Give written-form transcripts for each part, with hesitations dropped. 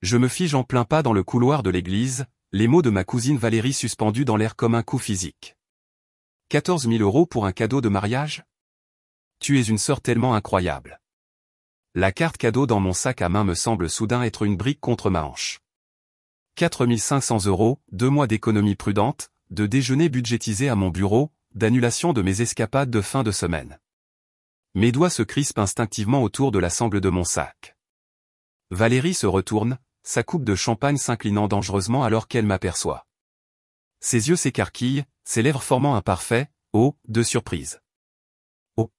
Je me fige en plein pas dans le couloir de l'église, les mots de ma cousine Valérie suspendus dans l'air comme un coup physique. 14 000 € pour un cadeau de mariage? Tu es une sœur tellement incroyable. La carte cadeau dans mon sac à main me semble soudain être une brique contre ma hanche. 4 500 €, 2 mois d'économie prudente, de déjeuner budgétisé à mon bureau, d'annulation de mes escapades de fin de semaine. Mes doigts se crispent instinctivement autour de la sangle de mon sac. Valérie se retourne, sa coupe de champagne s'inclinant dangereusement alors qu'elle m'aperçoit. Ses yeux s'écarquillent, ses lèvres formant un parfait « oh » de surprise. Oh.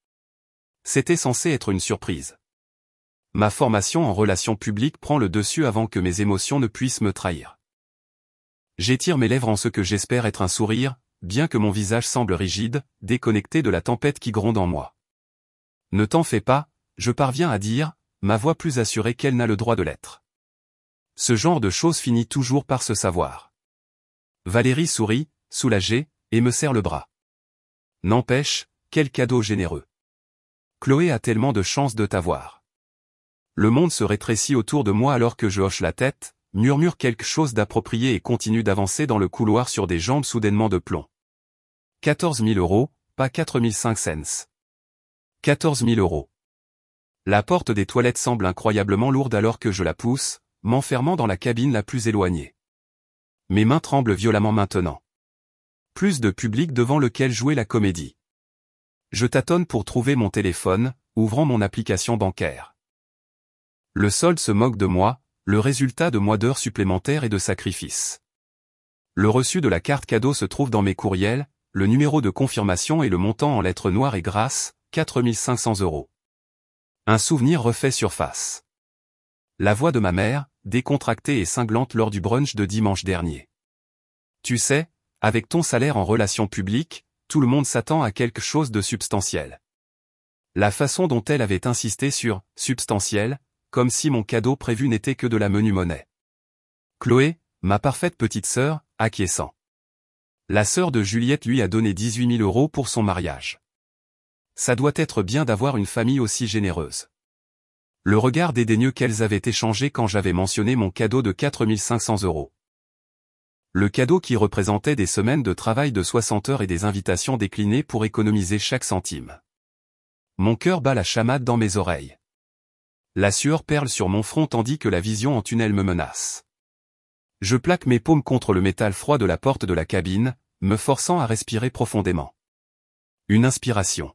C'était censé être une surprise. Ma formation en relations publiques prend le dessus avant que mes émotions ne puissent me trahir. J'étire mes lèvres en ce que j'espère être un sourire, bien que mon visage semble rigide, déconnecté de la tempête qui gronde en moi. Ne t'en fais pas, je parviens à dire, ma voix plus assurée qu'elle n'a le droit de l'être. Ce genre de choses finit toujours par se savoir. Valérie sourit, soulagée, et me serre le bras. N'empêche, quel cadeau généreux. Chloé a tellement de chance de t'avoir. Le monde se rétrécit autour de moi alors que je hoche la tête, murmure quelque chose d'approprié et continue d'avancer dans le couloir sur des jambes soudainement de plomb. 14 000 €, pas 4 500. 14 000 €. La porte des toilettes semble incroyablement lourde alors que je la pousse, m'enfermant dans la cabine la plus éloignée. Mes mains tremblent violemment maintenant. Plus de public devant lequel jouer la comédie. Je tâtonne pour trouver mon téléphone, ouvrant mon application bancaire. Le solde se moque de moi, le résultat de mois d'heures supplémentaires et de sacrifices. Le reçu de la carte cadeau se trouve dans mes courriels, le numéro de confirmation et le montant en lettres noires et grasses, 4 500 €. Un souvenir refait surface. La voix de ma mère, décontractée et cinglante lors du brunch de dimanche dernier. Tu sais, avec ton salaire en relations publiques, tout le monde s'attend à quelque chose de substantiel. La façon dont elle avait insisté sur « substantiel », comme si mon cadeau prévu n'était que de la menue monnaie. Chloé, ma parfaite petite sœur, acquiescent. La sœur de Juliette lui a donné 18 000 € pour son mariage. Ça doit être bien d'avoir une famille aussi généreuse. Le regard dédaigneux qu'elles avaient échangé quand j'avais mentionné mon cadeau de 4 500 €. Le cadeau qui représentait des semaines de travail de 60 heures et des invitations déclinées pour économiser chaque centime. Mon cœur bat la chamade dans mes oreilles. La sueur perle sur mon front tandis que la vision en tunnel me menace. Je plaque mes paumes contre le métal froid de la porte de la cabine, me forçant à respirer profondément. Une inspiration.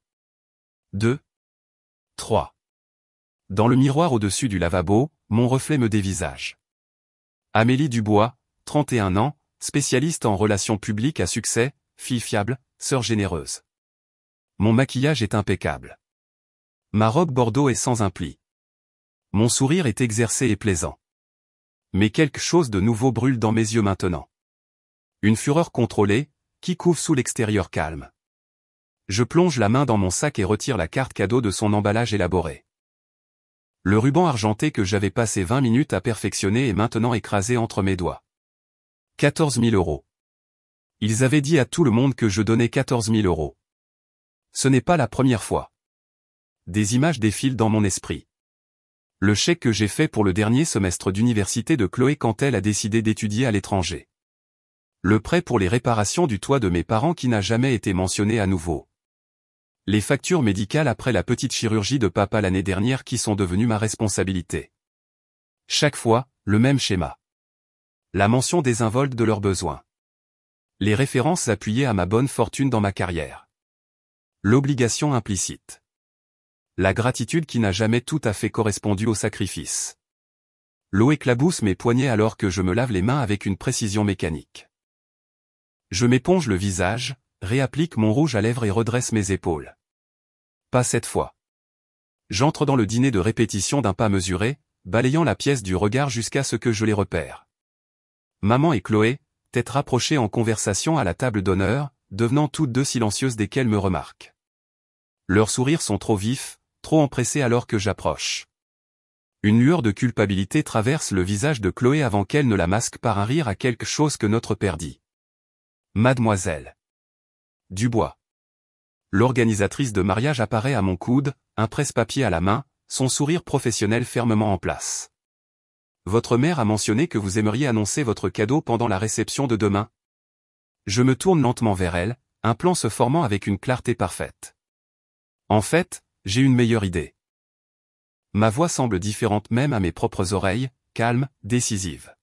2. 3. Dans le miroir au-dessus du lavabo, mon reflet me dévisage. Amélie Dubois, 31 ans, spécialiste en relations publiques à succès, fille fiable, sœur généreuse. Mon maquillage est impeccable. Ma robe bordeaux est sans un pli. Mon sourire est exercé et plaisant. Mais quelque chose de nouveau brûle dans mes yeux maintenant. Une fureur contrôlée, qui couve sous l'extérieur calme. Je plonge la main dans mon sac et retire la carte cadeau de son emballage élaboré. Le ruban argenté que j'avais passé 20 minutes à perfectionner est maintenant écrasé entre mes doigts. 14 000 €. Ils avaient dit à tout le monde que je donnais 14 000 €. Ce n'est pas la première fois. Des images défilent dans mon esprit. Le chèque que j'ai fait pour le dernier semestre d'université de Chloé quand elle a décidé d'étudier à l'étranger. Le prêt pour les réparations du toit de mes parents qui n'a jamais été mentionné à nouveau. Les factures médicales après la petite chirurgie de papa l'année dernière qui sont devenues ma responsabilité. Chaque fois, le même schéma. La mention désinvolte de leurs besoins. Les références appuyées à ma bonne fortune dans ma carrière. L'obligation implicite. La gratitude qui n'a jamais tout à fait correspondu au sacrifice. L'eau éclabousse mes poignets alors que je me lave les mains avec une précision mécanique. Je m'éponge le visage, réapplique mon rouge à lèvres et redresse mes épaules. Pas cette fois. J'entre dans le dîner de répétition d'un pas mesuré, balayant la pièce du regard jusqu'à ce que je les repère. Maman et Chloé, têtes rapprochées en conversation à la table d'honneur, devenant toutes deux silencieuses dès qu'elles me remarquent. Leurs sourires sont trop vifs, trop empressés alors que j'approche. Une lueur de culpabilité traverse le visage de Chloé avant qu'elle ne la masque par un rire à quelque chose que notre père dit. Mademoiselle Dubois. L'organisatrice de mariage apparaît à mon coude, un presse-papier à la main, son sourire professionnel fermement en place. Votre mère a mentionné que vous aimeriez annoncer votre cadeau pendant la réception de demain. Je me tourne lentement vers elle, un plan se formant avec une clarté parfaite. En fait, j'ai une meilleure idée. Ma voix semble différente même à mes propres oreilles, calme, décisive.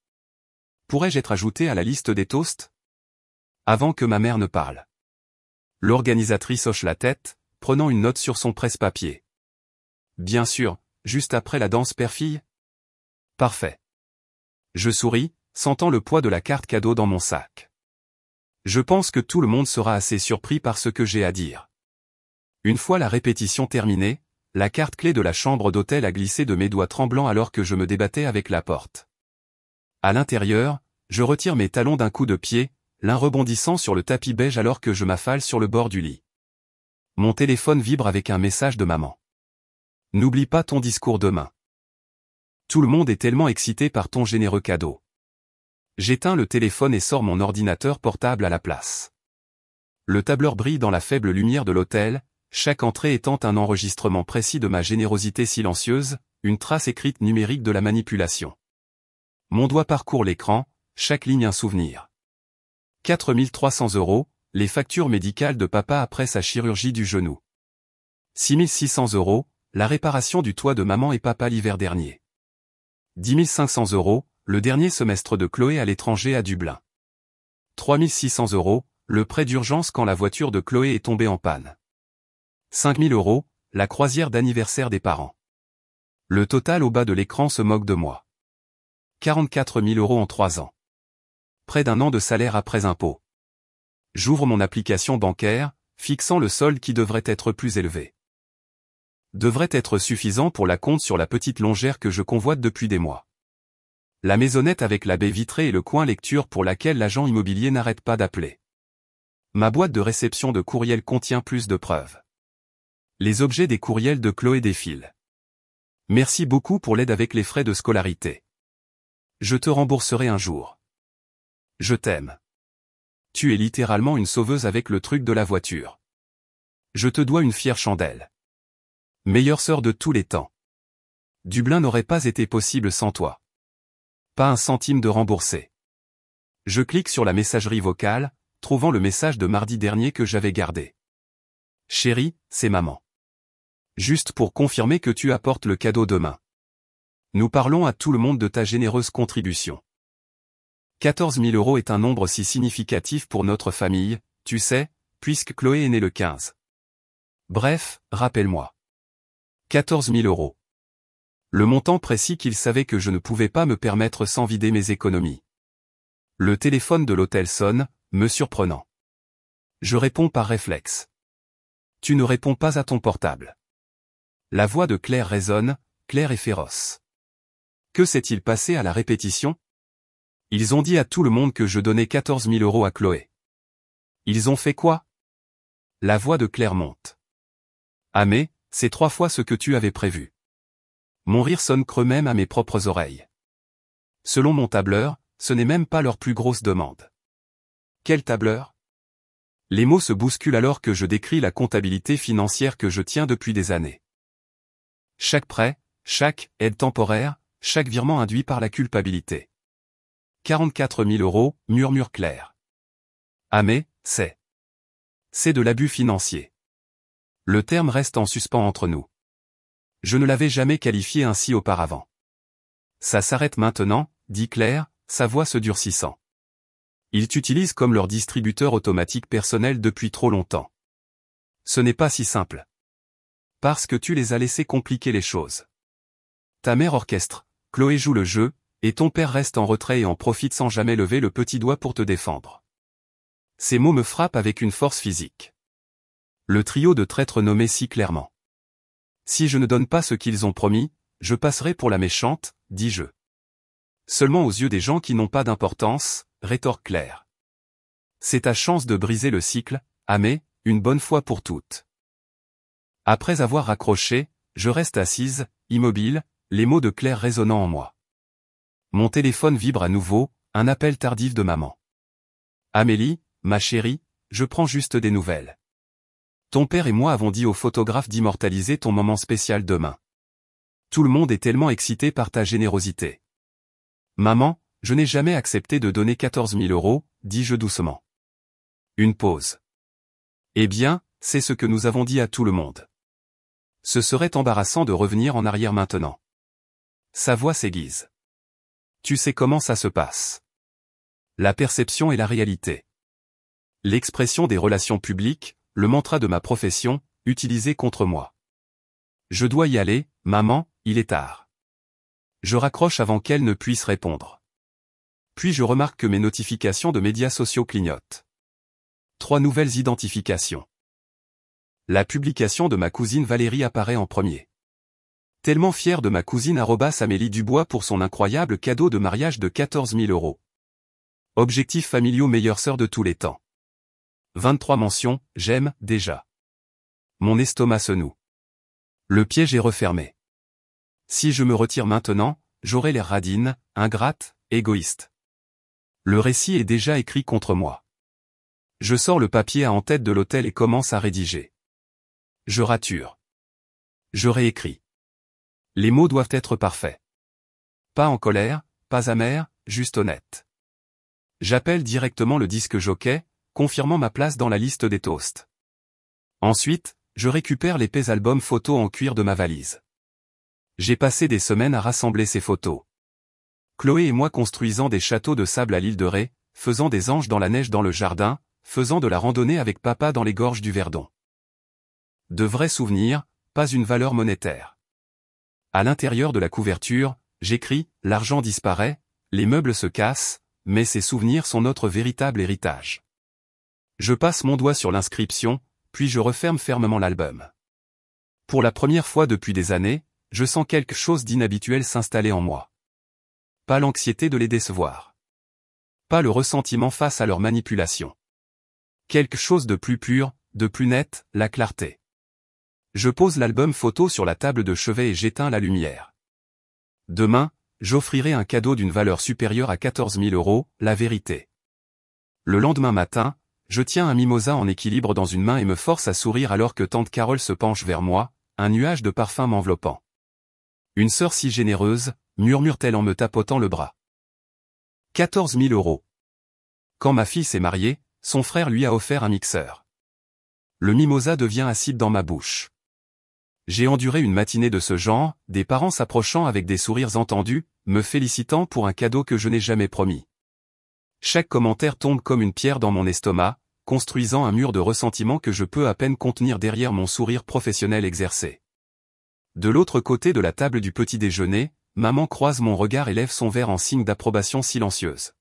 Pourrais-je être ajouté à la liste des toasts? Avant que ma mère ne parle. L'organisatrice hoche la tête, prenant une note sur son presse-papier. Bien sûr, juste après la danse père-fille? Parfait. Je souris, sentant le poids de la carte cadeau dans mon sac. Je pense que tout le monde sera assez surpris par ce que j'ai à dire. Une fois la répétition terminée, la carte clé de la chambre d'hôtel a glissé de mes doigts tremblants alors que je me débattais avec la porte. À l'intérieur, je retire mes talons d'un coup de pied, l'un rebondissant sur le tapis beige alors que je m'affale sur le bord du lit. Mon téléphone vibre avec un message de maman. N'oublie pas ton discours demain. Tout le monde est tellement excité par ton généreux cadeau. J'éteins le téléphone et sors mon ordinateur portable à la place. Le tableur brille dans la faible lumière de l'hôtel, chaque entrée étant un enregistrement précis de ma générosité silencieuse, une trace écrite numérique de la manipulation. Mon doigt parcourt l'écran, chaque ligne un souvenir. 4 300 €, les factures médicales de papa après sa chirurgie du genou. 6 600 €, la réparation du toit de maman et papa l'hiver dernier. 10 500 €, le dernier semestre de Chloé à l'étranger à Dublin. 3 600 €, le prêt d'urgence quand la voiture de Chloé est tombée en panne. 5 000 €, la croisière d'anniversaire des parents. Le total au bas de l'écran se moque de moi. 44 000 € en 3 ans. Près d'un an de salaire après impôt. J'ouvre mon application bancaire, fixant le solde qui devrait être plus élevé. Devrait être suffisant pour la compte sur la petite longère que je convoite depuis des mois. La maisonnette avec la baie vitrée et le coin lecture pour laquelle l'agent immobilier n'arrête pas d'appeler. Ma boîte de réception de courriel contient plus de preuves. Les objets des courriels de Chloé défilent. Merci beaucoup pour l'aide avec les frais de scolarité. Je te rembourserai un jour. Je t'aime. Tu es littéralement une sauveuse avec le truc de la voiture. Je te dois une fière chandelle. Meilleure sœur de tous les temps. Dublin n'aurait pas été possible sans toi. Pas un centime de remboursé. Je clique sur la messagerie vocale, trouvant le message de mardi dernier que j'avais gardé. Chérie, c'est maman. Juste pour confirmer que tu apportes le cadeau demain. Nous parlons à tout le monde de ta généreuse contribution. 14 000 € est un nombre si significatif pour notre famille, tu sais, puisque Chloé est née le 15. Bref, rappelle-moi. 14 000 €. Le montant précis qu'il savait que je ne pouvais pas me permettre sans vider mes économies. Le téléphone de l'hôtel sonne, me surprenant. Je réponds par réflexe. Tu ne réponds pas à ton portable. La voix de Claire résonne, claire et féroce. Que s'est-il passé à la répétition? Ils ont dit à tout le monde que je donnais 14 000 € à Chloé. Ils ont fait quoi? La voix de Claire monte. Ah mais, c'est 3 fois ce que tu avais prévu. Mon rire sonne creux même à mes propres oreilles. Selon mon tableur, ce n'est même pas leur plus grosse demande. Quel tableur? Les mots se bousculent alors que je décris la comptabilité financière que je tiens depuis des années. Chaque prêt, chaque aide temporaire, chaque virement induit par la culpabilité. 44 000 €, murmure Claire. Ah mais, c'est de l'abus financier. Le terme reste en suspens entre nous. Je ne l'avais jamais qualifié ainsi auparavant. Ça s'arrête maintenant, dit Claire, sa voix se durcissant. Ils t'utilisent comme leur distributeur automatique personnel depuis trop longtemps. Ce n'est pas si simple. Parce que tu les as laissés compliquer les choses. Ta mère orchestre, Chloé joue le jeu, et ton père reste en retrait et en profite sans jamais lever le petit doigt pour te défendre. Ces mots me frappent avec une force physique. Le trio de traîtres nommés si clairement. Si je ne donne pas ce qu'ils ont promis, je passerai pour la méchante, dis-je. Seulement aux yeux des gens qui n'ont pas d'importance, rétorque Claire. C'est ta chance de briser le cycle, ah mais, une bonne fois pour toutes. Après avoir raccroché, je reste assise, immobile, les mots de Claire résonnant en moi. Mon téléphone vibre à nouveau, un appel tardif de maman. Amélie, ma chérie, je prends juste des nouvelles. Ton père et moi avons dit au photographe d'immortaliser ton moment spécial demain. Tout le monde est tellement excité par ta générosité. Maman, je n'ai jamais accepté de donner 14 000 €, dis-je doucement. Une pause. Eh bien, c'est ce que nous avons dit à tout le monde. Ce serait embarrassant de revenir en arrière maintenant. Sa voix s'aiguise. Tu sais comment ça se passe. La perception et la réalité. L'expression des relations publiques, le mantra de ma profession, utilisé contre moi. Je dois y aller, maman, il est tard. Je raccroche avant qu'elle ne puisse répondre. Puis je remarque que mes notifications de médias sociaux clignotent. 3 nouvelles identifications. La publication de ma cousine Valérie apparaît en premier. Tellement fière de ma cousine Amélie Dubois pour son incroyable cadeau de mariage de 14 000 €. Objectifs familiaux meilleure sœur de tous les temps. 23 mentions, j'aime, déjà. Mon estomac se noue. Le piège est refermé. Si je me retire maintenant, j'aurai l'air radine, ingrate, égoïste. Le récit est déjà écrit contre moi. Je sors le papier à en tête de l'hôtel et commence à rédiger. Je rature. Je réécris. Les mots doivent être parfaits. Pas en colère, pas amer, juste honnête. J'appelle directement le disque jockey, confirmant ma place dans la liste des toasts. Ensuite, je récupère l'épais album photo en cuir de ma valise. J'ai passé des semaines à rassembler ces photos. Chloé et moi construisant des châteaux de sable à l'île de Ré, faisant des anges dans la neige dans le jardin, faisant de la randonnée avec papa dans les gorges du Verdon. De vrais souvenirs, pas une valeur monétaire. À l'intérieur de la couverture, j'écris « L'argent disparaît, les meubles se cassent, mais ces souvenirs sont notre véritable héritage ». Je passe mon doigt sur l'inscription, puis je referme fermement l'album. Pour la première fois depuis des années, je sens quelque chose d'inhabituel s'installer en moi. Pas l'anxiété de les décevoir. Pas le ressentiment face à leur manipulation. Quelque chose de plus pur, de plus net, la clarté. Je pose l'album photo sur la table de chevet et j'éteins la lumière. Demain, j'offrirai un cadeau d'une valeur supérieure à 14 000 €, la vérité. Le lendemain matin, je tiens un mimosa en équilibre dans une main et me force à sourire alors que tante Carole se penche vers moi, un nuage de parfum m'enveloppant. Une sœur si généreuse, murmure-t-elle en me tapotant le bras. 14 000 €. Quand ma fille s'est mariée, son frère lui a offert un mixeur. Le mimosa devient acide dans ma bouche. J'ai enduré une matinée de ce genre, des parents s'approchant avec des sourires entendus, me félicitant pour un cadeau que je n'ai jamais promis. Chaque commentaire tombe comme une pierre dans mon estomac, construisant un mur de ressentiment que je peux à peine contenir derrière mon sourire professionnel exercé. De l'autre côté de la table du petit déjeuner, maman croise mon regard et lève son verre en signe d'approbation silencieuse.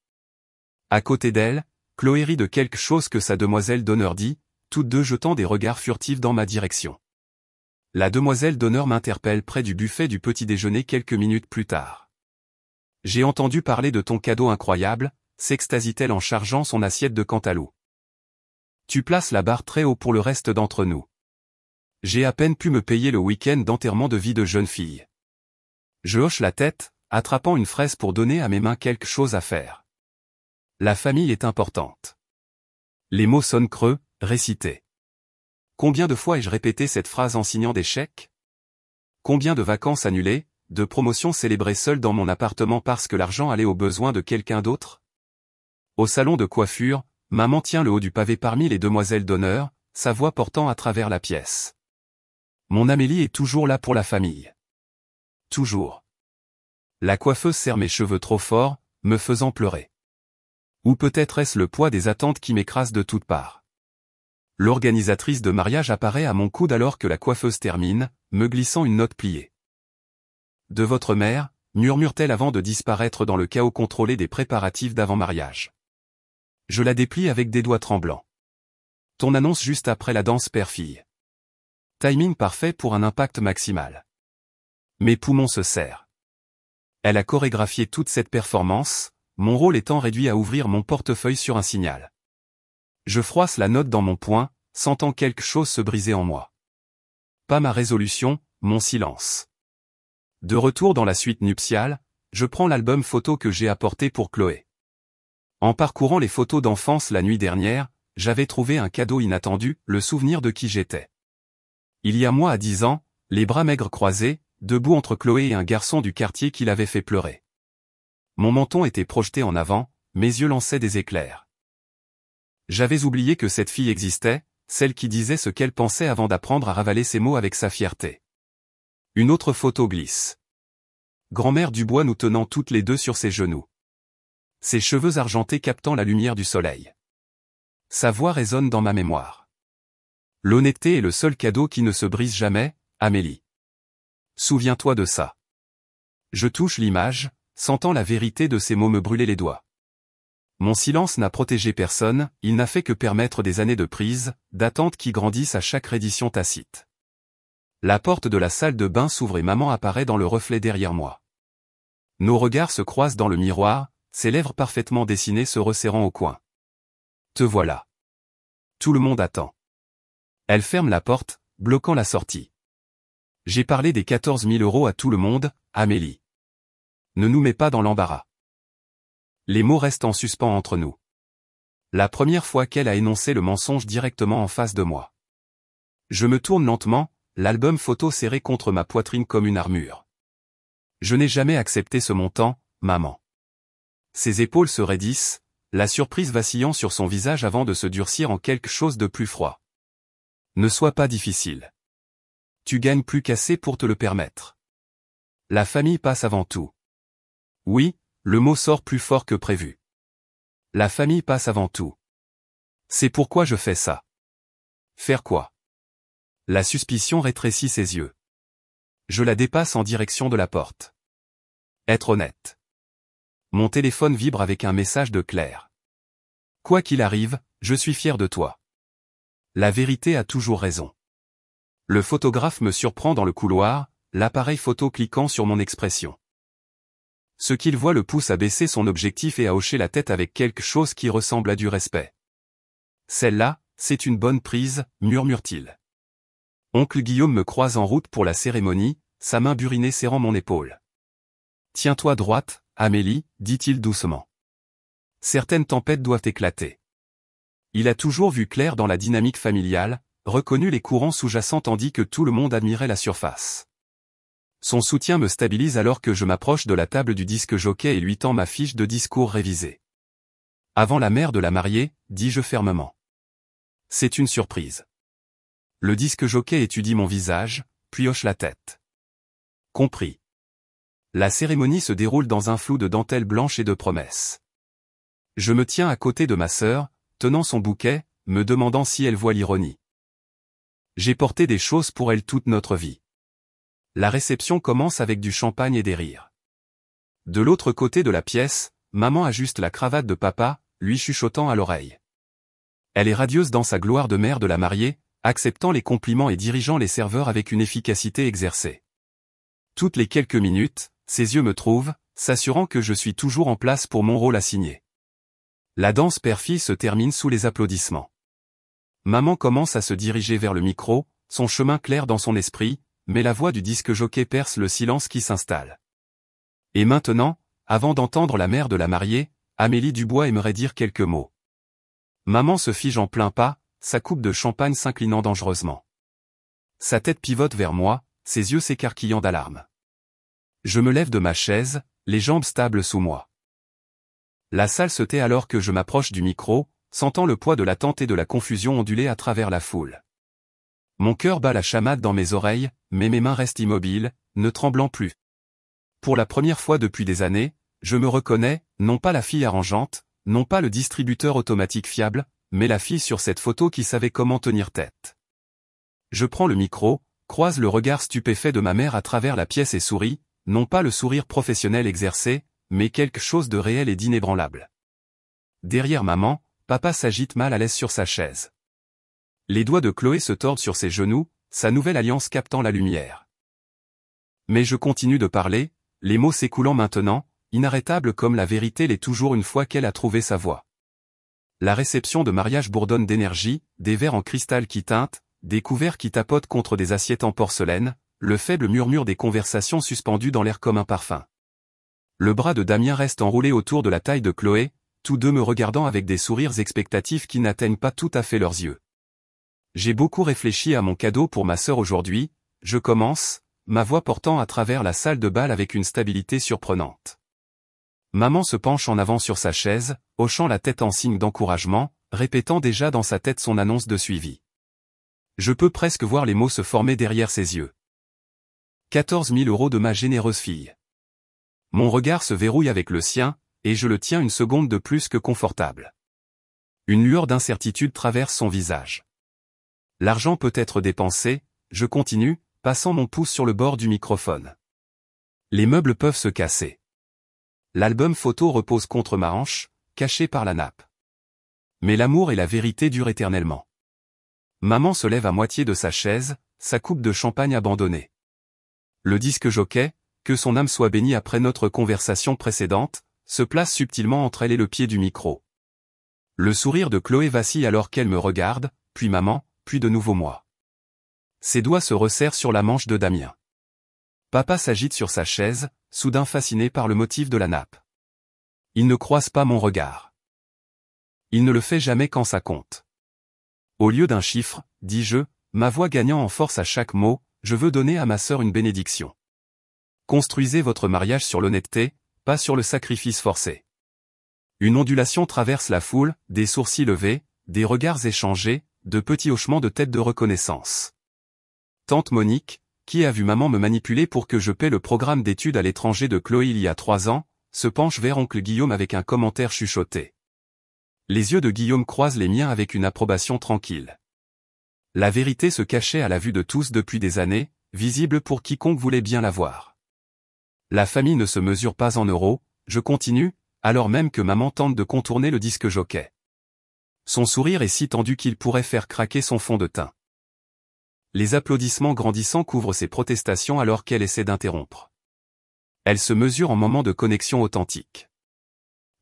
À côté d'elle, Chloé rit de quelque chose que sa demoiselle d'honneur dit, toutes deux jetant des regards furtifs dans ma direction. La demoiselle d'honneur m'interpelle près du buffet du petit déjeuner quelques minutes plus tard. J'ai entendu parler de ton cadeau incroyable, s'extasie-t-elle en chargeant son assiette de cantalou. Tu places la barre très haut pour le reste d'entre nous. J'ai à peine pu me payer le week-end d'enterrement de vie de jeune fille. Je hoche la tête, attrapant une fraise pour donner à mes mains quelque chose à faire. La famille est importante. Les mots sonnent creux, récités. Combien de fois ai-je répété cette phrase en signant des chèques? Combien de vacances annulées, de promotions célébrées seul dans mon appartement parce que l'argent allait aux besoins de quelqu'un d'autre? Au salon de coiffure, maman tient le haut du pavé parmi les demoiselles d'honneur, sa voix portant à travers la pièce. Mon Amélie est toujours là pour la famille. Toujours. La coiffeuse serre mes cheveux trop fort, me faisant pleurer. Ou peut-être est-ce le poids des attentes qui m'écrase de toutes parts. L'organisatrice de mariage apparaît à mon coude alors que la coiffeuse termine, me glissant une note pliée. De votre mère, murmure-t-elle avant de disparaître dans le chaos contrôlé des préparatifs d'avant-mariage. Je la déplie avec des doigts tremblants. Ton annonce juste après la danse père-fille. Timing parfait pour un impact maximal. Mes poumons se serrent. Elle a chorégraphié toute cette performance, mon rôle étant réduit à ouvrir mon portefeuille sur un signal. Je froisse la note dans mon poing, sentant quelque chose se briser en moi. Pas ma résolution, mon silence. De retour dans la suite nuptiale, je prends l'album photo que j'ai apporté pour Chloé. En parcourant les photos d'enfance la nuit dernière, j'avais trouvé un cadeau inattendu, le souvenir de qui j'étais. Il y a moi à 10 ans, les bras maigres croisés, debout entre Chloé et un garçon du quartier qui l'avait fait pleurer. Mon menton était projeté en avant, mes yeux lançaient des éclairs. J'avais oublié que cette fille existait, celle qui disait ce qu'elle pensait avant d'apprendre à ravaler ses mots avec sa fierté. Une autre photo glisse. Grand-mère Dubois nous tenant toutes les deux sur ses genoux. Ses cheveux argentés captant la lumière du soleil. Sa voix résonne dans ma mémoire. L'honnêteté est le seul cadeau qui ne se brise jamais, Amélie. Souviens-toi de ça. Je touche l'image, sentant la vérité de ces mots me brûler les doigts. Mon silence n'a protégé personne, il n'a fait que permettre des années de prise, d'attente qui grandissent à chaque reddition tacite. La porte de la salle de bain s'ouvre et maman apparaît dans le reflet derrière moi. Nos regards se croisent dans le miroir, ses lèvres parfaitement dessinées se resserrant au coin. Te voilà. Tout le monde attend. Elle ferme la porte, bloquant la sortie. J'ai parlé des 14 000 € à tout le monde, Amélie. Ne nous mets pas dans l'embarras. Les mots restent en suspens entre nous. La première fois qu'elle a énoncé le mensonge directement en face de moi. Je me tourne lentement, l'album photo serré contre ma poitrine comme une armure. Je n'ai jamais accepté ce montant, maman. Ses épaules se raidissent, la surprise vacillant sur son visage avant de se durcir en quelque chose de plus froid. Ne sois pas difficile. Tu gagnes plus qu'assez pour te le permettre. La famille passe avant tout. Oui, le mot sort plus fort que prévu. La famille passe avant tout. C'est pourquoi je fais ça. Faire quoi? La suspicion rétrécit ses yeux. Je la dépasse en direction de la porte. Être honnête. Mon téléphone vibre avec un message de Claire. Quoi qu'il arrive, je suis fier de toi. La vérité a toujours raison. Le photographe me surprend dans le couloir, l'appareil photo cliquant sur mon expression. Ce qu'il voit le pousse à baisser son objectif et à hocher la tête avec quelque chose qui ressemble à du respect. Celle-là, c'est une bonne prise, murmure-t-il. Oncle Guillaume me croise en route pour la cérémonie, sa main burinée serrant mon épaule. Tiens-toi droite, Amélie, dit-il doucement. Certaines tempêtes doivent éclater. Il a toujours vu clair dans la dynamique familiale, reconnu les courants sous-jacents tandis que tout le monde admirait la surface. Son soutien me stabilise alors que je m'approche de la table du disque jockey et lui tends ma fiche de discours révisée. Avant la mère de la mariée, dis-je fermement. C'est une surprise. Le disque jockey étudie mon visage, puis hoche la tête. Compris. La cérémonie se déroule dans un flou de dentelle blanche et de promesses. Je me tiens à côté de ma sœur, tenant son bouquet, me demandant si elle voit l'ironie. J'ai porté des choses pour elle toute notre vie. La réception commence avec du champagne et des rires. De l'autre côté de la pièce, maman ajuste la cravate de papa, lui chuchotant à l'oreille. Elle est radieuse dans sa gloire de mère de la mariée, acceptant les compliments et dirigeant les serveurs avec une efficacité exercée. Toutes les quelques minutes, ses yeux me trouvent, s'assurant que je suis toujours en place pour mon rôle assigné. La danse père-fille se termine sous les applaudissements. Maman commence à se diriger vers le micro, son chemin clair dans son esprit, mais la voix du disque jockey perce le silence qui s'installe. Et maintenant, avant d'entendre la mère de la mariée, Amélie Dubois aimerait dire quelques mots. Maman se fige en plein pas, sa coupe de champagne s'inclinant dangereusement. Sa tête pivote vers moi, ses yeux s'écarquillant d'alarme. Je me lève de ma chaise, les jambes stables sous moi. La salle se tait alors que je m'approche du micro, sentant le poids de l'attente et de la confusion onduler à travers la foule. Mon cœur bat la chamade dans mes oreilles, mais mes mains restent immobiles, ne tremblant plus. Pour la première fois depuis des années, je me reconnais, non pas la fille arrangeante, non pas le distributeur automatique fiable, mais la fille sur cette photo qui savait comment tenir tête. Je prends le micro, croise le regard stupéfait de ma mère à travers la pièce et souris, non pas le sourire professionnel exercé, mais quelque chose de réel et d'inébranlable. Derrière maman, papa s'agite mal à l'aise sur sa chaise. Les doigts de Chloé se tordent sur ses genoux, sa nouvelle alliance captant la lumière. Mais je continue de parler, les mots s'écoulant maintenant, inarrêtables comme la vérité l'est toujours une fois qu'elle a trouvé sa voie. La réception de mariage bourdonne d'énergie, des verres en cristal qui teintent, des couverts qui tapotent contre des assiettes en porcelaine, le faible murmure des conversations suspendues dans l'air comme un parfum. Le bras de Damien reste enroulé autour de la taille de Chloé, tous deux me regardant avec des sourires expectatifs qui n'atteignent pas tout à fait leurs yeux. J'ai beaucoup réfléchi à mon cadeau pour ma sœur aujourd'hui, je commence, ma voix portant à travers la salle de bal avec une stabilité surprenante. Maman se penche en avant sur sa chaise, hochant la tête en signe d'encouragement, répétant déjà dans sa tête son annonce de suivi. Je peux presque voir les mots se former derrière ses yeux. 14 000 € de ma généreuse fille. Mon regard se verrouille avec le sien, et je le tiens une seconde de plus que confortable. Une lueur d'incertitude traverse son visage. L'argent peut être dépensé, je continue, passant mon pouce sur le bord du microphone. Les meubles peuvent se casser. L'album photo repose contre ma hanche, caché par la nappe. Mais l'amour et la vérité durent éternellement. Maman se lève à moitié de sa chaise, sa coupe de champagne abandonnée. Le disque jockey, que son âme soit bénie après notre conversation précédente, se place subtilement entre elle et le pied du micro. Le sourire de Chloé vacille alors qu'elle me regarde, puis maman, puis de nouveau moi. Ses doigts se resserrent sur la manche de Damien. Papa s'agite sur sa chaise, soudain fasciné par le motif de la nappe. Il ne croise pas mon regard. Il ne le fait jamais quand ça compte. Au lieu d'un chiffre, dis-je, ma voix gagnant en force à chaque mot, je veux donner à ma sœur une bénédiction. Construisez votre mariage sur l'honnêteté, pas sur le sacrifice forcé. Une ondulation traverse la foule, des sourcils levés, des regards échangés, de petits hochements de tête de reconnaissance. Tante Monique, qui a vu maman me manipuler pour que je paie le programme d'études à l'étranger de Chloé il y a 3 ans, se penche vers oncle Guillaume avec un commentaire chuchoté. Les yeux de Guillaume croisent les miens avec une approbation tranquille. La vérité se cachait à la vue de tous depuis des années, visible pour quiconque voulait bien la voir. La famille ne se mesure pas en euros, je continue, alors même que maman tente de contourner le disque jockey. Son sourire est si tendu qu'il pourrait faire craquer son fond de teint. Les applaudissements grandissants couvrent ses protestations alors qu'elle essaie d'interrompre. Elle se mesure en moment de connexion authentique.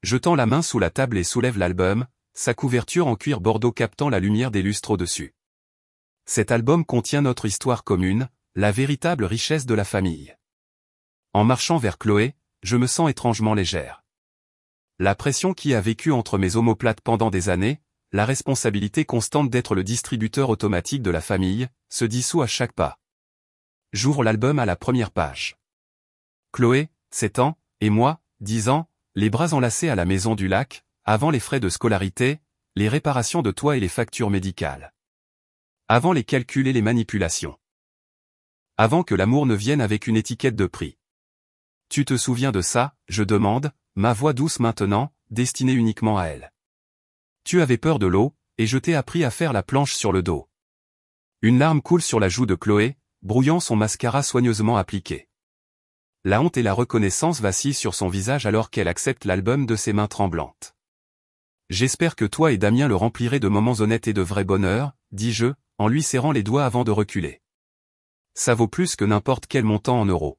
Je tends la main sous la table et soulève l'album, sa couverture en cuir bordeaux captant la lumière des lustres au-dessus. Cet album contient notre histoire commune, la véritable richesse de la famille. En marchant vers Chloé, je me sens étrangement légère. La pression qui a vécu entre mes omoplates pendant des années, la responsabilité constante d'être le distributeur automatique de la famille, se dissout à chaque pas. J'ouvre l'album à la première page. Chloé, 7 ans, et moi, 10 ans, les bras enlacés à la maison du lac, avant les frais de scolarité, les réparations de toit et les factures médicales. Avant les calculs et les manipulations. Avant que l'amour ne vienne avec une étiquette de prix. Tu te souviens de ça, je demande, ma voix douce maintenant, destinée uniquement à elle. Tu avais peur de l'eau, et je t'ai appris à faire la planche sur le dos. Une larme coule sur la joue de Chloé, brouillant son mascara soigneusement appliqué. La honte et la reconnaissance vacillent sur son visage alors qu'elle accepte l'album de ses mains tremblantes. J'espère que toi et Damien le remplirez de moments honnêtes et de vrai bonheur, dis-je, en lui serrant les doigts avant de reculer. Ça vaut plus que n'importe quel montant en euros.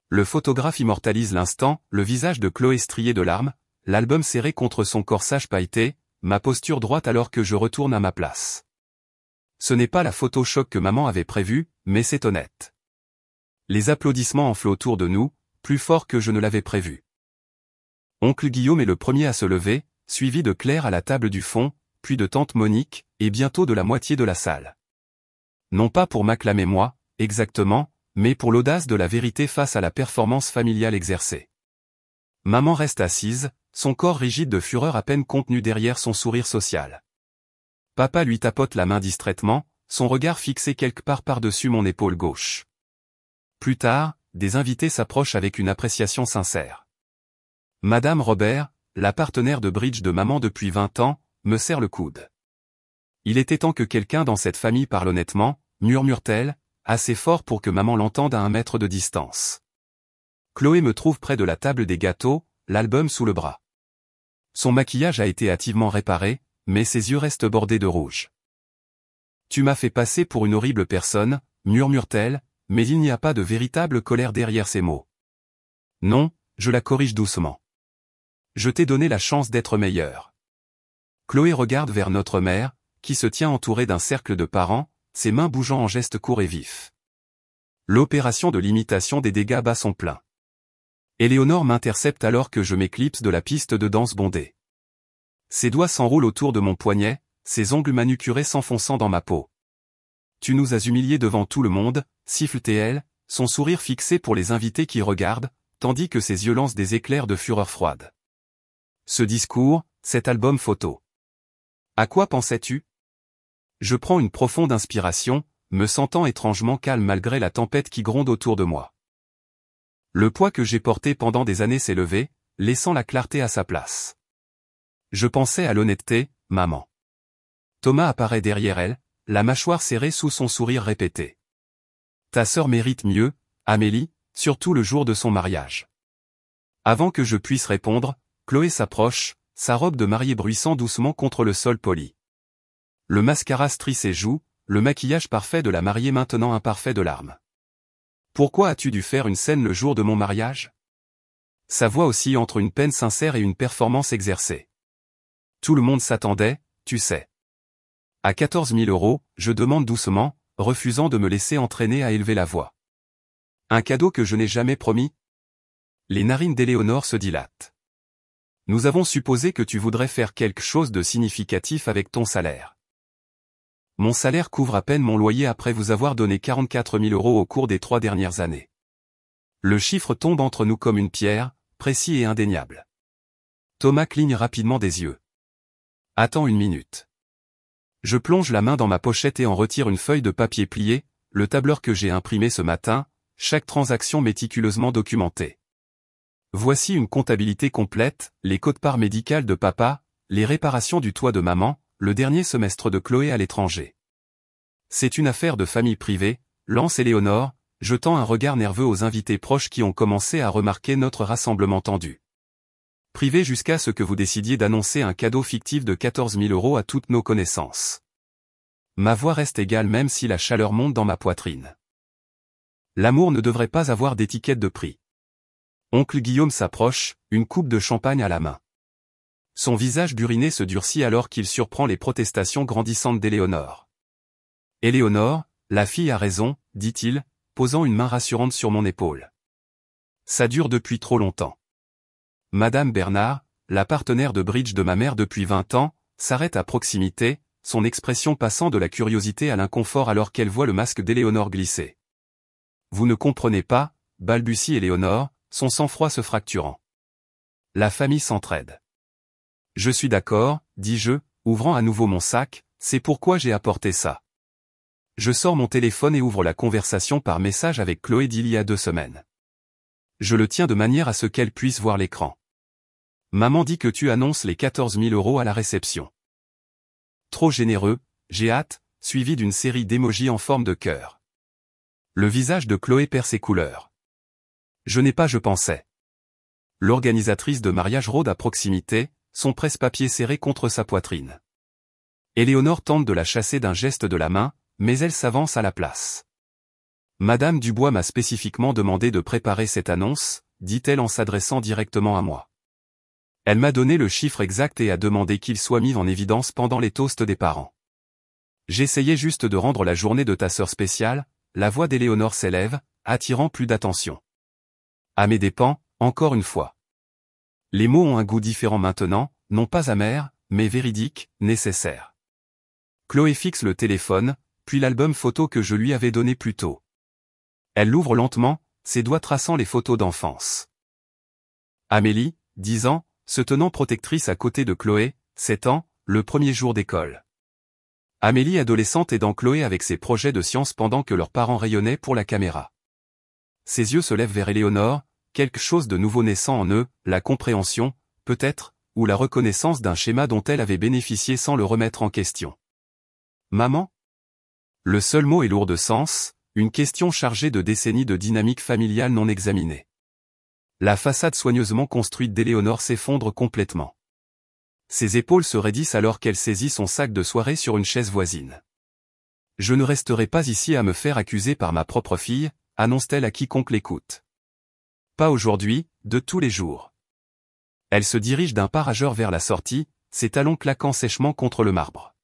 Le photographe immortalise l'instant, le visage de Chloé strié de larmes, l'album serré contre son corsage pailleté, ma posture droite alors que je retourne à ma place. Ce n'est pas la photo choc que maman avait prévue, mais c'est honnête. Les applaudissements enflent autour de nous, plus forts que je ne l'avais prévu. Oncle Guillaume est le premier à se lever, suivi de Claire à la table du fond, puis de tante Monique, et bientôt de la moitié de la salle. Non pas pour m'acclamer moi, exactement, mais pour l'audace de la vérité face à la performance familiale exercée. Maman reste assise, son corps rigide de fureur à peine contenu derrière son sourire social. Papa lui tapote la main distraitement, son regard fixé quelque part par-dessus mon épaule gauche. Plus tard, des invités s'approchent avec une appréciation sincère. Madame Robert, la partenaire de bridge de maman depuis 20 ans, me serre le coude. Il était temps que quelqu'un dans cette famille parle honnêtement, murmure-t-elle, assez fort pour que maman l'entende à 1 mètre de distance. Chloé me trouve près de la table des gâteaux, l'album sous le bras. Son maquillage a été hâtivement réparé, mais ses yeux restent bordés de rouge. Tu m'as fait passer pour une horrible personne, murmure-t-elle, mais il n'y a pas de véritable colère derrière ces mots. Non, je la corrige doucement. Je t'ai donné la chance d'être meilleure. Chloé regarde vers notre mère, qui se tient entourée d'un cercle de parents, ses mains bougeant en gestes courts et vifs. L'opération de limitation des dégâts bat son plein. Éléonore m'intercepte alors que je m'éclipse de la piste de danse bondée. Ses doigts s'enroulent autour de mon poignet, ses ongles manucurés s'enfonçant dans ma peau. Tu nous as humiliés devant tout le monde, siffle-t-elle, son sourire fixé pour les invités qui regardent, tandis que ses yeux lancent des éclairs de fureur froide. Ce discours, cet album photo. À quoi pensais-tu? Je prends une profonde inspiration, me sentant étrangement calme malgré la tempête qui gronde autour de moi. Le poids que j'ai porté pendant des années s'est levé, laissant la clarté à sa place. Je pensais à l'honnêteté, maman. Thomas apparaît derrière elle, la mâchoire serrée sous son sourire répété. Ta sœur mérite mieux, Amélie, surtout le jour de son mariage. Avant que je puisse répondre, Chloé s'approche, sa robe de mariée bruissant doucement contre le sol poli. Le mascara strie ses joues, le maquillage parfait de la mariée maintenant imparfait de larmes. Pourquoi as-tu dû faire une scène le jour de mon mariage? Sa voix oscille entre une peine sincère et une performance exercée. Tout le monde s'attendait, tu sais. À 14 000 €, je demande doucement, refusant de me laisser entraîner à élever la voix. Un cadeau que je n'ai jamais promis? Les narines d'Éléonore se dilatent. Nous avons supposé que tu voudrais faire quelque chose de significatif avec ton salaire. Mon salaire couvre à peine mon loyer après vous avoir donné 44 000 € au cours des 3 dernières années. Le chiffre tombe entre nous comme une pierre, précis et indéniable. Thomas cligne rapidement des yeux. Attends une minute. Je plonge la main dans ma pochette et en retire une feuille de papier plié, le tableur que j'ai imprimé ce matin, chaque transaction méticuleusement documentée. Voici une comptabilité complète, les quotes-parts médicales de papa, les réparations du toit de maman, le dernier semestre de Chloé à l'étranger. C'est une affaire de famille privée, lance Éléonore, jetant un regard nerveux aux invités proches qui ont commencé à remarquer notre rassemblement tendu. Privé jusqu'à ce que vous décidiez d'annoncer un cadeau fictif de 14 000 € à toutes nos connaissances. Ma voix reste égale même si la chaleur monte dans ma poitrine. L'amour ne devrait pas avoir d'étiquette de prix. Oncle Guillaume s'approche, une coupe de champagne à la main. Son visage buriné se durcit alors qu'il surprend les protestations grandissantes d'Éléonore. Éléonore, la fille a raison, dit-il, posant une main rassurante sur mon épaule. Ça dure depuis trop longtemps. Madame Bernard, la partenaire de bridge de ma mère depuis 20 ans, s'arrête à proximité, son expression passant de la curiosité à l'inconfort alors qu'elle voit le masque d'Éléonore glisser. Vous ne comprenez pas, balbutie Éléonore, son sang-froid se fracturant. La famille s'entraide. Je suis d'accord, dis-je, ouvrant à nouveau mon sac, c'est pourquoi j'ai apporté ça. Je sors mon téléphone et ouvre la conversation par message avec Chloé d'il y a 2 semaines. Je le tiens de manière à ce qu'elle puisse voir l'écran. Maman dit que tu annonces les 14 000 € à la réception. Trop généreux, j'ai hâte, suivi d'une série d'émojis en forme de cœur. Le visage de Chloé perd ses couleurs. Je n'ai pas je pensais. L'organisatrice de mariage rôde à proximité, son presse-papier serré contre sa poitrine. Éléonore tente de la chasser d'un geste de la main, mais elle s'avance à la place. Madame Dubois m'a spécifiquement demandé de préparer cette annonce, dit-elle en s'adressant directement à moi. Elle m'a donné le chiffre exact et a demandé qu'il soit mis en évidence pendant les toasts des parents. J'essayais juste de rendre la journée de ta sœur spéciale, la voix d'Éléonore s'élève, attirant plus d'attention. À mes dépens, encore une fois. Les mots ont un goût différent maintenant, non pas amer, mais véridique, nécessaire. Chloé fixe le téléphone, puis l'album photo que je lui avais donné plus tôt. Elle l'ouvre lentement, ses doigts traçant les photos d'enfance. Amélie, 10 ans, se tenant protectrice à côté de Chloé, 7 ans, le premier jour d'école. Amélie adolescente aidant Chloé avec ses projets de science pendant que leurs parents rayonnaient pour la caméra. Ses yeux se lèvent vers Éléonore, quelque chose de nouveau naissant en eux, la compréhension, peut-être, ou la reconnaissance d'un schéma dont elle avait bénéficié sans le remettre en question. Maman? Le seul mot est lourd de sens, une question chargée de décennies de dynamique familiale non examinée. La façade soigneusement construite d'Éléonore s'effondre complètement. Ses épaules se raidissent alors qu'elle saisit son sac de soirée sur une chaise voisine. Je ne resterai pas ici à me faire accuser par ma propre fille, annonce-t-elle à quiconque l'écoute. Pas aujourd'hui, de tous les jours. Elle se dirige d'un pas rageur vers la sortie, ses talons claquant sèchement contre le marbre.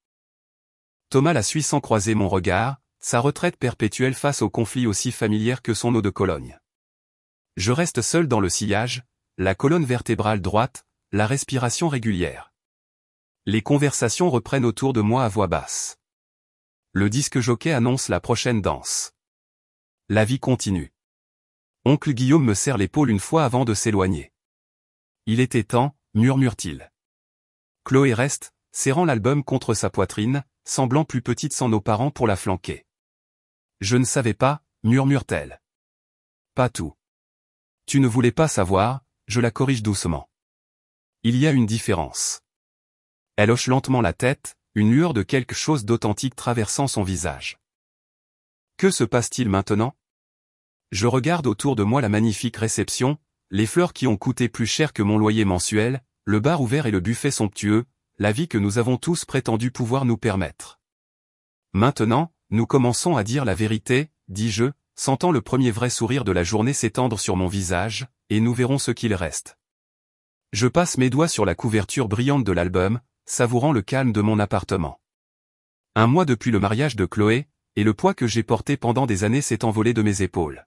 Thomas la suit sans croiser mon regard, sa retraite perpétuelle face aux conflits aussi familières que son eau de Cologne. Je reste seul dans le sillage, la colonne vertébrale droite, la respiration régulière. Les conversations reprennent autour de moi à voix basse. Le disque jockey annonce la prochaine danse. La vie continue. Oncle Guillaume me serre l'épaule une fois avant de s'éloigner. Il était temps, murmure-t-il. Chloé reste, serrant l'album contre sa poitrine, semblant plus petite sans nos parents pour la flanquer. Je ne savais pas, murmure-t-elle. Pas tout. Tu ne voulais pas savoir, je la corrige doucement. Il y a une différence. Elle hoche lentement la tête, une lueur de quelque chose d'authentique traversant son visage. Que se passe-t-il maintenant? Je regarde autour de moi la magnifique réception, les fleurs qui ont coûté plus cher que mon loyer mensuel, le bar ouvert et le buffet somptueux, la vie que nous avons tous prétendu pouvoir nous permettre. Maintenant, nous commençons à dire la vérité, dis-je, sentant le premier vrai sourire de la journée s'étendre sur mon visage, et nous verrons ce qu'il reste. Je passe mes doigts sur la couverture brillante de l'album, savourant le calme de mon appartement. 1 mois depuis le mariage de Chloé, et le poids que j'ai porté pendant des années s'est envolé de mes épaules.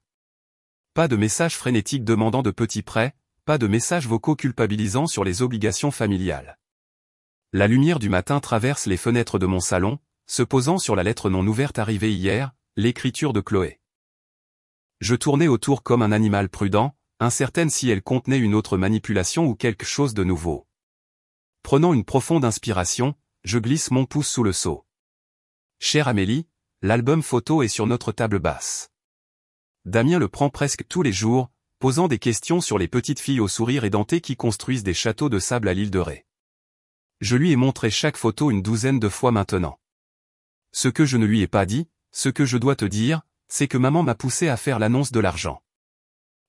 Pas de messages frénétiques demandant de petits prêts, pas de messages vocaux culpabilisants sur les obligations familiales. La lumière du matin traverse les fenêtres de mon salon, se posant sur la lettre non ouverte arrivée hier, l'écriture de Chloé. Je tournais autour comme un animal prudent, incertaine si elle contenait une autre manipulation ou quelque chose de nouveau. Prenant une profonde inspiration, je glisse mon pouce sous le seau. Chère Amélie, l'album photo est sur notre table basse. Damien le prend presque tous les jours, posant des questions sur les petites filles au sourire édenté qui construisent des châteaux de sable à l'île de Ré. Je lui ai montré chaque photo une douzaine de fois maintenant. Ce que je ne lui ai pas dit, ce que je dois te dire, c'est que maman m'a poussé à faire l'annonce de l'argent.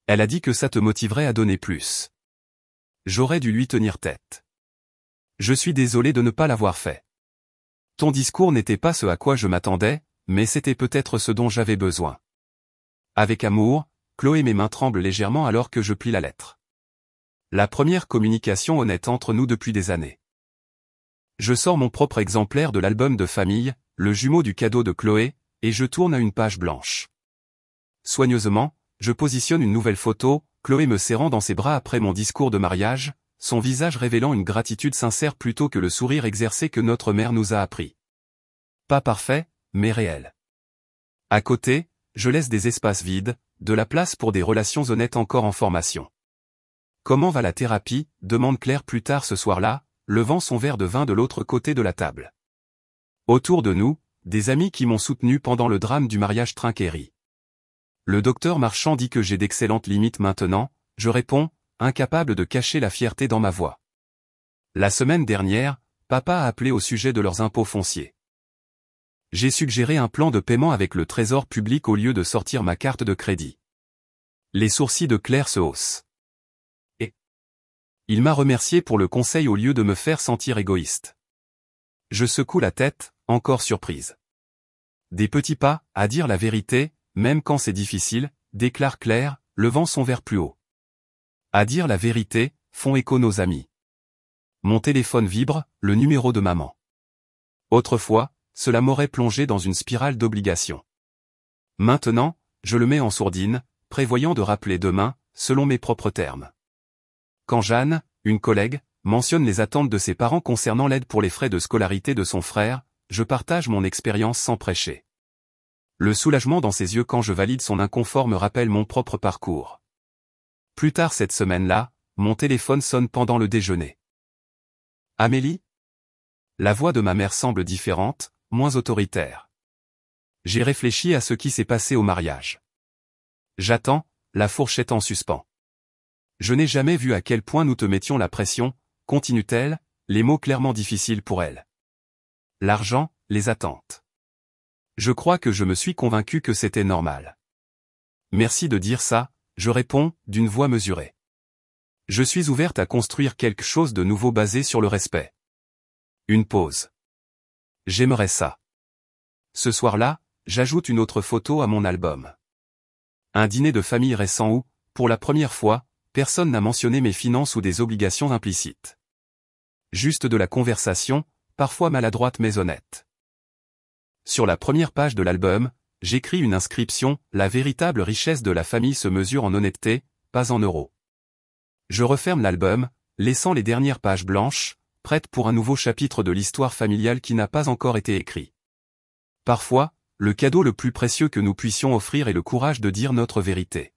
Elle a dit que ça te motiverait à donner plus. J'aurais dû lui tenir tête. Je suis désolé de ne pas l'avoir fait. Ton discours n'était pas ce à quoi je m'attendais, mais c'était peut-être ce dont j'avais besoin. Avec amour, Chloé, mes mains tremblent légèrement alors que je plie la lettre. La première communication honnête entre nous depuis des années. Je sors mon propre exemplaire de l'album de famille, le jumeau du cadeau de Chloé, et je tourne à une page blanche. Soigneusement, je positionne une nouvelle photo, Chloé me serrant dans ses bras après mon discours de mariage, son visage révélant une gratitude sincère plutôt que le sourire exercé que notre mère nous a appris. Pas parfait, mais réel. À côté, je laisse des espaces vides, de la place pour des relations honnêtes encore en formation. Comment va la thérapie, demande Claire plus tard ce soir-là, levant son verre de vin de l'autre côté de la table. Autour de nous, des amis qui m'ont soutenu pendant le drame du mariage Trinquéry. Le docteur Marchand dit que j'ai d'excellentes limites maintenant, je réponds, incapable de cacher la fierté dans ma voix. La semaine dernière, papa a appelé au sujet de leurs impôts fonciers. J'ai suggéré un plan de paiement avec le trésor public au lieu de sortir ma carte de crédit. Les sourcils de Claire se haussent. Et il m'a remercié pour le conseil au lieu de me faire sentir égoïste. Je secoue la tête, encore surprise. Des petits pas, à dire la vérité, même quand c'est difficile, déclare Claire, levant son verre plus haut. À dire la vérité, font écho nos amis. Mon téléphone vibre, le numéro de maman. Autrefois, cela m'aurait plongé dans une spirale d'obligations. Maintenant, je le mets en sourdine, prévoyant de rappeler demain, selon mes propres termes. Quand Jeanne, une collègue, mentionne les attentes de ses parents concernant l'aide pour les frais de scolarité de son frère, je partage mon expérience sans prêcher. Le soulagement dans ses yeux quand je valide son inconfort me rappelle mon propre parcours. Plus tard cette semaine-là, mon téléphone sonne pendant le déjeuner. Amélie? La voix de ma mère semble différente, moins autoritaire. J'ai réfléchi à ce qui s'est passé au mariage. J'attends, la fourchette en suspens. Je n'ai jamais vu à quel point nous te mettions la pression, continue-t-elle, les mots clairement difficiles pour elle. L'argent, les attentes. Je crois que je me suis convaincu que c'était normal. Merci de dire ça, je réponds, d'une voix mesurée. Je suis ouverte à construire quelque chose de nouveau basé sur le respect. Une pause. J'aimerais ça. Ce soir-là, j'ajoute une autre photo à mon album. Un dîner de famille récent où, pour la première fois, personne n'a mentionné mes finances ou des obligations implicites. Juste de la conversation, parfois maladroite mais honnête. Sur la première page de l'album, j'écris une inscription, la véritable richesse de la famille se mesure en honnêteté, pas en euros. Je referme l'album, laissant les dernières pages blanches, prêtes pour un nouveau chapitre de l'histoire familiale qui n'a pas encore été écrit. Parfois, le cadeau le plus précieux que nous puissions offrir est le courage de dire notre vérité.